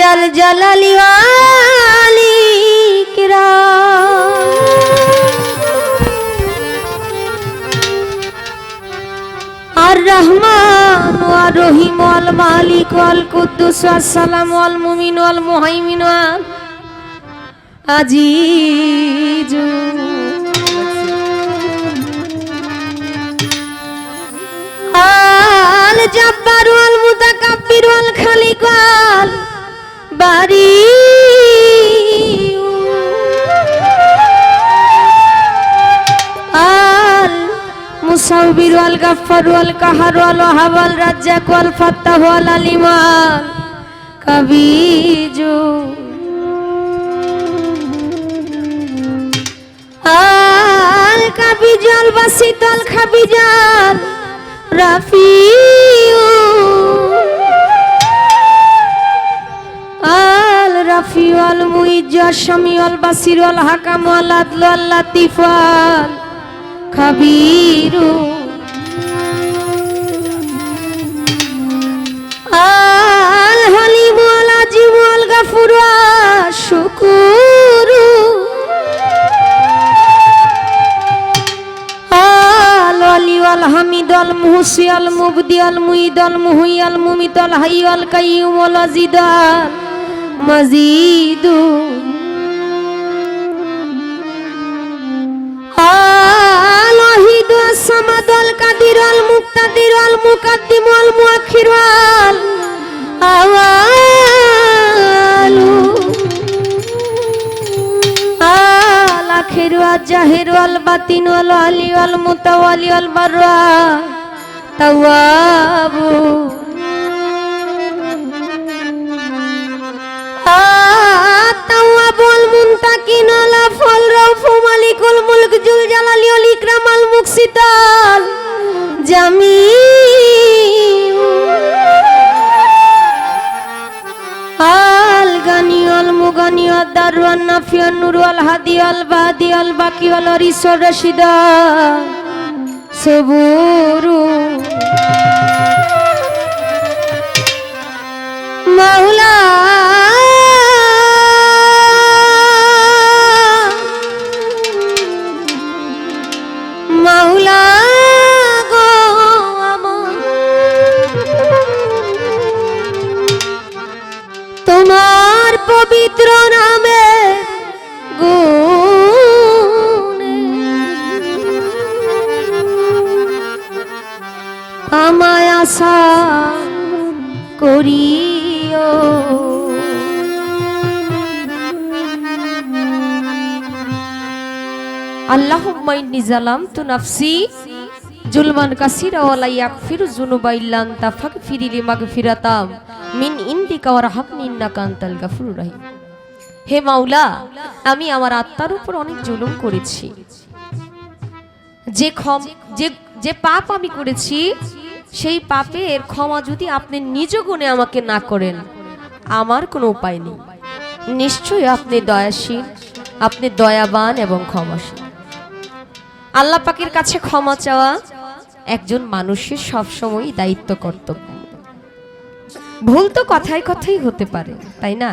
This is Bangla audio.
জাল জালালি ওয়ালি কিরাম আর রহমান ওয়া রহিম ওয়াল মালিক ওয়াল কুদ্দুস ওয়াস সালাম ওয়াল মুমিন ওয়াল মুহাইমিন ওয়াল আজিজ আল জব্বার ওয়াল মুতাকাব্বির ওয়াল খালিক ওয়াল বারি আল মুসাউবির ওয়াল গাফফার ওয়াল কাহার ওয়াল ওয়াহাব ওয়াল রাজ্জাক ওয়াল ফাত্তাহ ওয়াল আলিম ওয়াল কাবিজু আল কাবিজ আল বাসিত আল খাবিজ আল রাফিউ আল রাফিউ আল মুইজ্জ আল শামি আল বাসির আল হাকাম আল আদল আল লাতিফ আল খাবিরু আল হালিম আল আজিম আল গাফুর আল শুকুরু আল ওয়ালি আল হামিদ আল মুহসি আল মুবদি আল মুঈদ আল মুহয়ি আল মুমিত আল হাইয়্যু আল কাইয়্যুম আল আজিদ আল মাজিদু আল ওয়াহিদ আস সামাদ আল কাদির আল মুক্তাদির আল মুকাদ্দিম আল মুআখির আল আওয়ালু আল আখির ওয়াল জাহির ওয়াল বাতিন ওয়াল আলি ওয়াল মুতাওয়ালি ওয়াল বাররা তাওয়াবু তাওয়াবু আল মুনতাকিন আল আফল রাউফু মালিকুল মুলক জুল জালালি ওয়াল ইকরাম আল মুকসিতাল জামিল আল গানি আল মুগানি আল দারু আল নাফি আল নুরু আল হাদি আল বাদি আল বাকি আল ওয়ারিস আল রশিদা সবুরু মাওলা মাওলা গো আমার তোমার পবিত্র নামে গুণে আমায় আশা করিও আল্লাহুম্মা ইন্নী যালামতু নাফসি জুলমান কাসীরা ওয়া লা ইয়াগফিরু যুনুবা ইল্লা আনতা ফাগফিরলি মাগফিরাতাম মিন ইনদিকা ওয়ারহামনি ইন্নাকা আনতাল গাফুরুর রহিম। হে মাওলা, আমি আমার আত্মার উপর অনেক জুলুম করেছি। যে পাপ আমি করেছি সেই পাপের ক্ষমা যদি আপনি নিজ গুণে আমাকে না করেন, আমার কোনো উপায় নেই। নিশ্চয়ই আপনি দয়াশীল, আপনি দয়াবান এবং ক্ষমাশীল। আল্লাহ পাকের কাছে ক্ষমা চাওয়া একজন মানুষের সবসময় দায়িত্ব কর্তব্য। ভুল তো কথায় কথাই হতে পারে, তাই না?